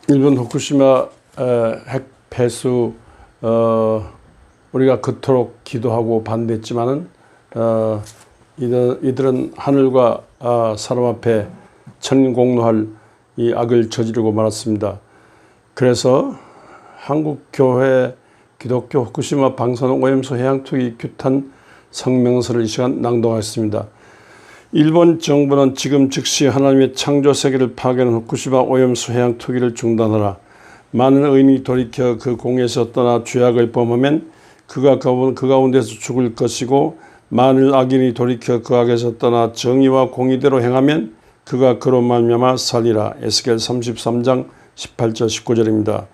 일본 후쿠시마 핵 폐수 우리가 그토록 기도하고 반대했지만은 이들은 하늘과 사람 앞에 천공로할 이 악을 저지르고 말았습니다. 그래서 한국교회 기독교 후쿠시마 방사능 오염수 해양 투기 규탄 성명서를 이 시간 낭독하겠습니다. 일본 정부는 지금 즉시 하나님의 창조 세계를 파괴하는 후쿠시마 오염수 해양 투기를 중단하라. 많은 의인이 돌이켜 그 공에서 떠나 죄악을 범하면 그 가운데서 죽을 것이고, 만일 악인이 돌이켜 그 악에서 떠나 정의와 공의대로 행하면 그가 그로 말미암아 살리라. 에스겔 33장 18절 19절입니다.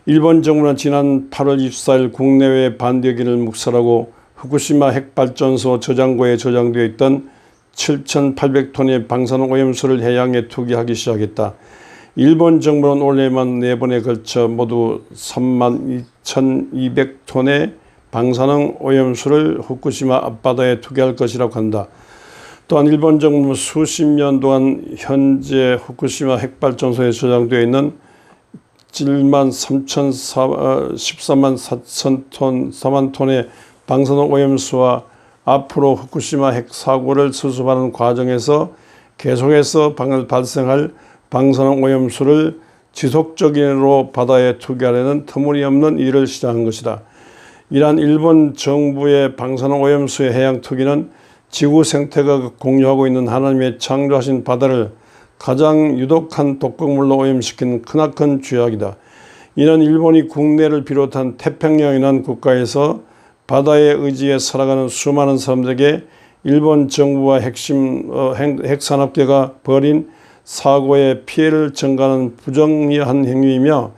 일본 정부는 지난 8월 24일 국내외 반대 의견을 묵살하고 후쿠시마 핵발전소 저장고에 저장되어 있던 7,800톤의 방사능 오염수를 해양에 투기하기 시작했다. 일본 정부는 올해만 4번에 걸쳐 모두 32,200톤의 방사능 오염수를 후쿠시마 앞바다에 투기할 것이라고 한다. 또한 일본 정부는 수십 년 동안 현재 후쿠시마 핵발전소에 저장되어 있는 13만 4천 톤의 방사능 오염수와 앞으로 후쿠시마 핵사고를 수습하는 과정에서 계속해서 발생할 방사능 오염수를 지속적으로 바다에 투기하려는 터무니없는 일을 시작한 것이다. 이러한 일본 정부의 방사능 오염수의 해양 투기는 지구 생태가 공유하고 있는 하나님의 창조하신 바다를 가장 유독한 독극물로 오염시킨 크나큰 죄악이다. 이는 일본이 국내를 비롯한 태평양에 있는 국가에서 바다에 의지해 살아가는 수많은 사람들에게 일본 정부와 핵산업계가 벌인 사고의 피해를 전가하는 부정의한 행위이며,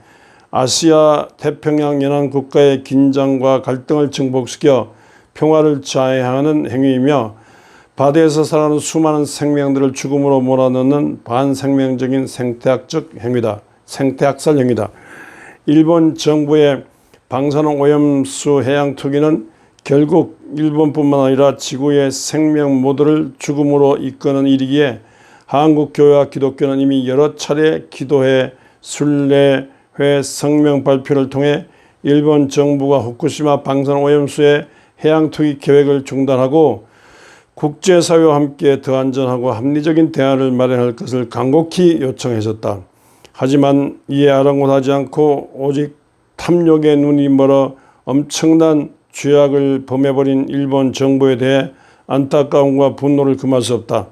아시아 태평양 연안 국가의 긴장과 갈등을 증폭시켜 평화를 자해하는 행위이며, 바다에서 살아가는 수많은 생명들을 죽음으로 몰아넣는 반생명적인 생태학적 행위다. 생태학살 행위다. 일본 정부의 방사능 오염수 해양 투기는 결국 일본뿐만 아니라 지구의 생명 모두를 죽음으로 이끄는 일이기에, 한국교회와 기독교는 이미 여러 차례 기도회, 순례회, 성명 발표를 통해 일본 정부가 후쿠시마 방사능 오염수의 해양 투기 계획을 중단하고 국제사회와 함께 더 안전하고 합리적인 대안을 마련할 것을 간곡히 요청했었다. 하지만 이에 아랑곳하지 않고 오직 탐욕의 눈이 멀어 엄청난 죄악을 범해버린 일본 정부에 대해 안타까움과 분노를 금할 수 없다.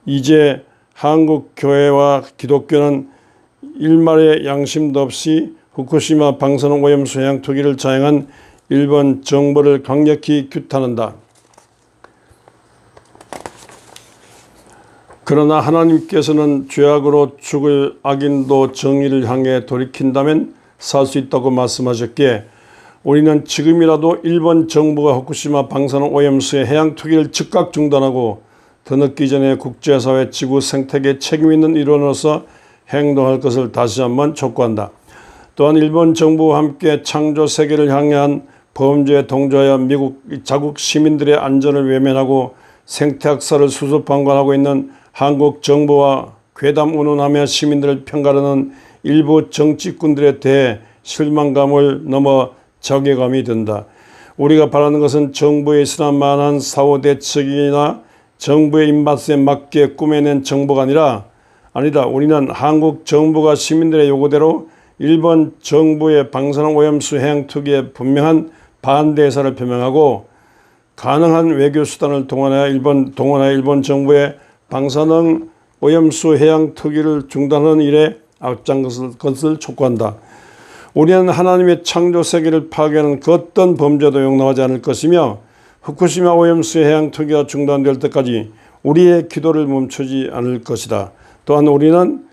이제 한국 교회와 기독교는 일말의 양심도 없이 후쿠시마 방사능 오염수 해양 투기를 자행한 일본 정부를 강력히 규탄한다. 그러나 하나님께서는 죄악으로 죽을 악인도 정의를 향해 돌이킨다면 살 수 있다고 말씀하셨기에, 우리는 지금이라도 일본 정부가 후쿠시마 방사능 오염수의 해양 투기를 즉각 중단하고 더 늦기 전에 국제사회 지구 생태계 책임 있는 일원으로서 행동할 것을 다시 한번 촉구한다. 또한 일본 정부와 함께 창조 세계를 향한 범죄에 동조하여 미국 자국 시민들의 안전을 외면하고 생태학살을 수수방관하고 있는 한국 정부와 괴담 운운하며 시민들을 편가르는 일부 정치꾼들에 대해 실망감을 넘어 자괴감이 든다. 우리가 바라는 것은 정부에 있으나 만한 사후 대책이나 정부의 입맛에 맞게 꾸며낸 정부가 아니다. 우리는 한국 정부가 시민들의 요구대로 일본 정부의 방사능 오염수 해양 투기에 분명한 반대 의사를 표명하고, 가능한 외교 수단을 동원하여 일본 정부의 방사능 오염수 해양 투기를 중단하는 일에 앞장설 것을 촉구한다. 우리는 하나님의 창조 세계를 파괴하는 그 어떤 범죄도 용납하지 않을 것이며, 후쿠시마 오염수 해양 투기가 중단될 때까지 우리의 기도를 멈추지 않을 것이다. 또한 우리는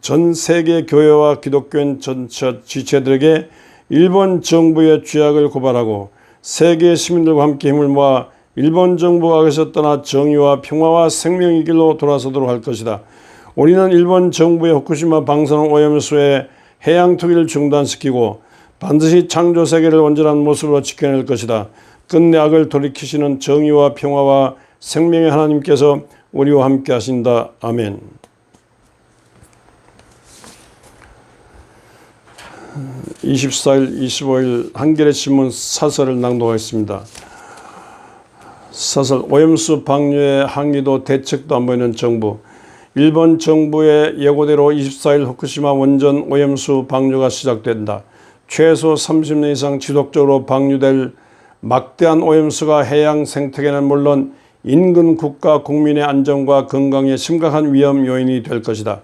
전 세계 교회와 기독교인 전체 지체들에게 일본 정부의 죄악을 고발하고 세계 시민들과 함께 힘을 모아 일본 정부가 악에서 떠나 정의와 평화와 생명의 길로 돌아서도록 할 것이다. 우리는 일본 정부의 후쿠시마 방사능 오염수의 해양 투기를 중단시키고 반드시 창조 세계를 온전한 모습으로 지켜낼 것이다. 끝내 악을 돌이키시는 정의와 평화와 생명의 하나님께서 우리와 함께 하신다. 아멘. 24일, 25일 한겨레신문 사설을 낭독하겠습니다. 사설 오염수 방류의 항의도 대책도 안 보이는 정부. 일본 정부의 예고대로 24일 후쿠시마 원전 오염수 방류가 시작된다. 최소 30년 이상 지속적으로 방류될 막대한 오염수가 해양 생태계는 물론 인근 국가 국민의 안전과 건강에 심각한 위험 요인이 될 것이다.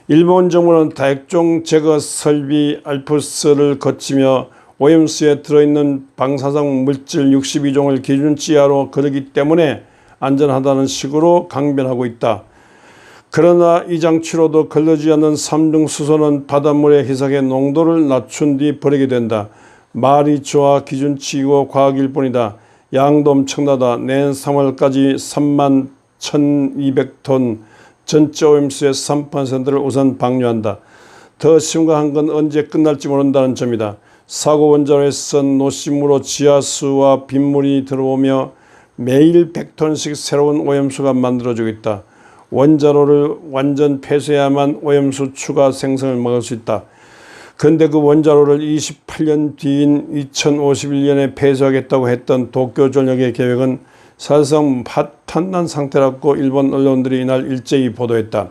일본 정부는 다액종 제거 설비 알프스를 거치며 오염수에 들어있는 방사성 물질 62종을 기준치 이하로 거르기 때문에 안전하다는 식으로 강변하고 있다. 그러나 이 장치로도 걸러지 않는 삼중수소는 바닷물의 희석의 농도를 낮춘 뒤 버리게 된다. 말이 좋아 기준치이고 과학일 뿐이다. 양도 엄청나다. 내년 3월까지 3만 1,200톤 전체 오염수의 3%를 우선 방류한다. 더 심각한 건 언제 끝날지 모른다는 점이다. 사고 원자로에서 노심으로 지하수와 빗물이 들어오며 매일 100톤씩 새로운 오염수가 만들어지고 있다. 원자로를 완전 폐쇄해야만 오염수 추가 생성을 막을 수 있다. 그런데 그 원자로를 28년 뒤인 2051년에 폐쇄하겠다고 했던 도쿄전력의 계획은 사실상 파탄난 상태라고 일본 언론들이 이날 일제히 보도했다.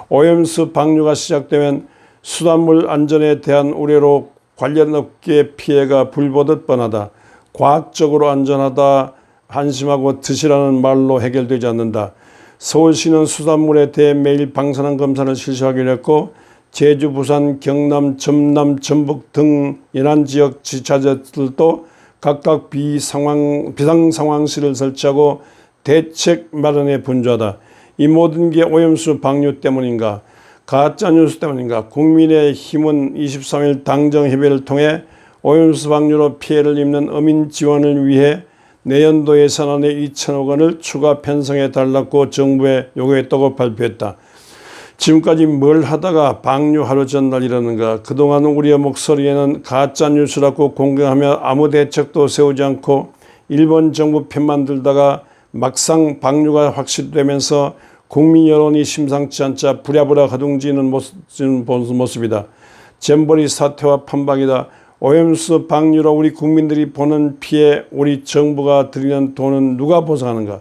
오염수 방류가 시작되면 수돗물 안전에 대한 우려로 관련 업계의 피해가 불보듯 뻔하다. 과학적으로 안전하다 안심하고 드시라는 말로 해결되지 않는다. 서울시는 수돗물에 대해 매일 방사능 검사를 실시하기로 했고 제주, 부산, 경남, 전남, 전북 등 연안 지역 지자체들도 각각 비상상황실을 설치하고 대책 마련에 분주하다. 이 모든 게 오염수 방류 때문인가? 가짜뉴스 때문인가? 국민의힘은 23일 당정협의를 통해 오염수 방류로 피해를 입는 어민 지원을 위해 내년도 예산안에 2천억 원을 추가 편성해 달라고 정부에 요구했다고 발표했다. 지금까지 뭘 하다가 방류 하루 전날 이러는가? 그동안 우리의 목소리에는 가짜뉴스라고 공격하며 아무 대책도 세우지 않고 일본 정부 편만 들다가 막상 방류가 확실되면서 국민 여론이 심상치 않자 부랴부랴 가둥지는 모습이다. 잼버리 사태와 판박이다. 오염수 방류로 우리 국민들이 보는 피해 우리 정부가 들이는 돈은 누가 보상하는가?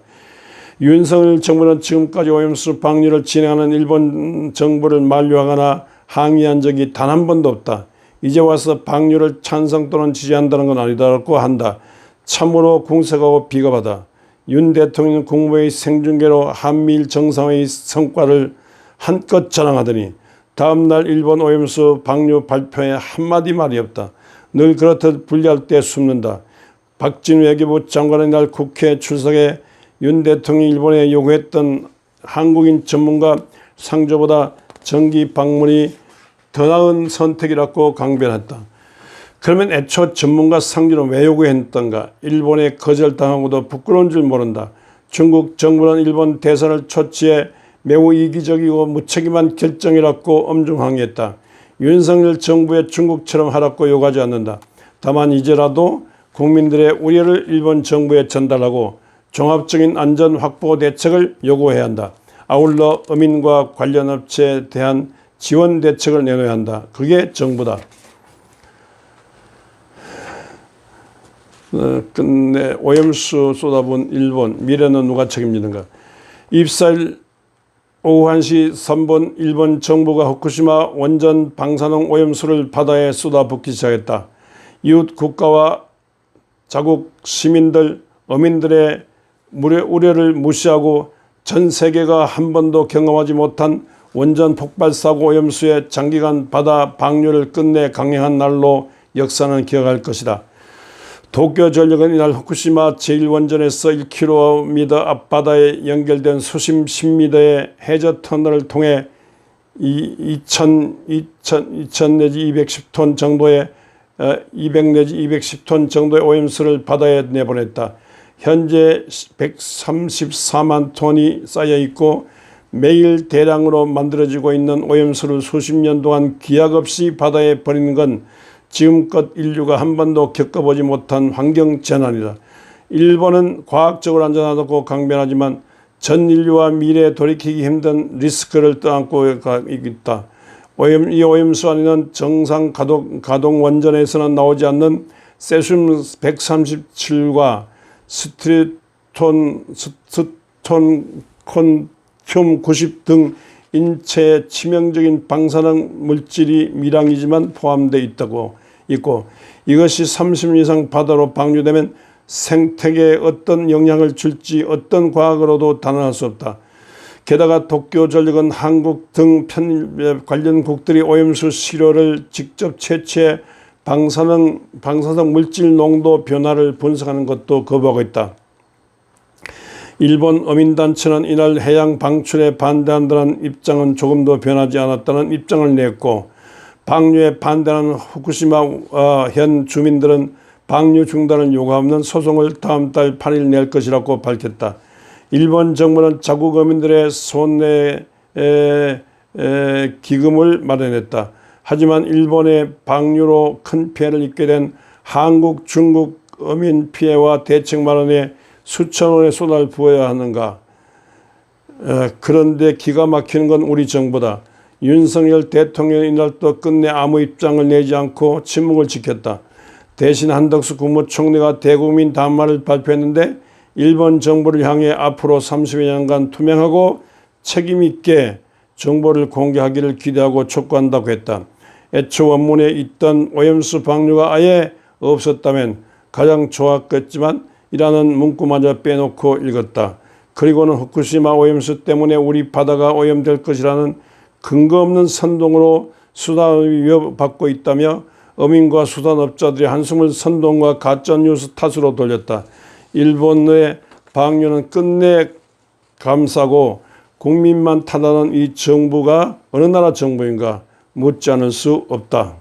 윤석열 정부는 지금까지 오염수 방류를 진행하는 일본 정부를 만류하거나 항의한 적이 단 한 번도 없다. 이제 와서 방류를 찬성 또는 지지한다는 건 아니다라고 한다. 참으로 궁색하고 비겁하다. 윤 대통령 국무회의 생중계로 한미일 정상회의 성과를 한껏 자랑하더니 다음날 일본 오염수 방류 발표에 한마디 말이 없다. 늘 그렇듯 불리할 때 숨는다. 박진우 외교부 장관은 이날 국회에 출석해 윤 대통령이 일본에 요구했던 한국인 전문가 상조보다 정기 방문이 더 나은 선택이라고 강변했다. 그러면 애초 전문가 상주는 왜 요구했던가? 일본에 거절당하고도 부끄러운 줄 모른다. 중국 정부는 일본 대사를 초치해 매우 이기적이고 무책임한 결정이라고 엄중 항의했다. 윤석열 정부의 중국처럼 하라고 요구하지 않는다. 다만 이제라도 국민들의 우려를 일본 정부에 전달하고 종합적인 안전 확보 대책을 요구해야 한다. 아울러 어민과 관련 업체에 대한 지원 대책을 내놓아야 한다. 그게 정부다. 끝내 오염수 쏟아부은 일본, 미래는 누가 책임지는가? 24일 오후 1시 3분 일본 정부가 후쿠시마 원전 방사능 오염수를 바다에 쏟아붓기 시작했다. 이웃 국가와 자국 시민들, 어민들의 우려를 무시하고 전 세계가 한 번도 경험하지 못한 원전 폭발사고 오염수의 장기간 바다 방류를 끝내 강행한 날로 역사는 기억할 것이다. 도쿄전력은 이날 후쿠시마 제1원전에서 1km 앞바다에 연결된 수심 10m의 해저 터널을 통해 2000 내지 210톤 정도의 200 내지 210톤 정도의 오염수를 바다에 내보냈다. 현재 134만 톤이 쌓여 있고 매일 대량으로 만들어지고 있는 오염수를 수십 년 동안 기약 없이 바다에 버리는 건 지금껏 인류가 한 번도 겪어보지 못한 환경재난이다. 일본은 과학적으로 안전하다고 강변하지만 전 인류와 미래에 돌이키기 힘든 리스크를 떠안고 있다. 이 오염수 안에는 정상 가동 원전에서는 나오지 않는 세슘 137과 스톤콘튬 90 등 인체에 치명적인 방사능 물질이 미량이지만 포함되어 있고 이것이 30년 이상 바다로 방류되면 생태계에 어떤 영향을 줄지 어떤 과학으로도 단언할 수 없다. 게다가 도쿄전력은 한국 등 관련국들이 오염수 시료를 직접 채취해 방사능 물질 농도 변화를 분석하는 것도 거부하고 있다. 일본 어민단체는 이날 해양 방출에 반대한다는 입장은 조금도 변하지 않았다는 입장을 냈고, 방류에 반대하는 후쿠시마 현 주민들은 방류 중단을 요구하는 소송을 다음 달 8일 낼 것이라고 밝혔다. 일본 정부는 자국 어민들의 손해 기금을 마련했다. 하지만 일본의 방류로 큰 피해를 입게 된 한국, 중국 어민 피해와 대책 마련에 수천 원의 쏟아를 부어야 하는가. 그런데 기가 막히는 건 우리 정부다. 윤석열 대통령이 이날도 끝내 아무 입장을 내지 않고 침묵을 지켰다. 대신 한덕수 국무총리가 대국민 담화를 발표했는데 일본 정부를 향해 앞으로 30여 년간 투명하고 책임있게 정보를 공개하기를 기대하고 촉구한다고 했다. 애초 원문에 있던 오염수 방류가 아예 없었다면 가장 좋았겠지만 이라는 문구마저 빼놓고 읽었다. 그리고는 후쿠시마 오염수 때문에 우리 바다가 오염될 것이라는 근거 없는 선동으로 수단을 위협받고 있다며 어민과 수산업자들이 한숨을 선동과 가짜뉴스 탓으로 돌렸다. 일본의 방류는 끝내 감사고 국민만 탓하는 이 정부가 어느 나라 정부인가 묻지 않을 수 없다.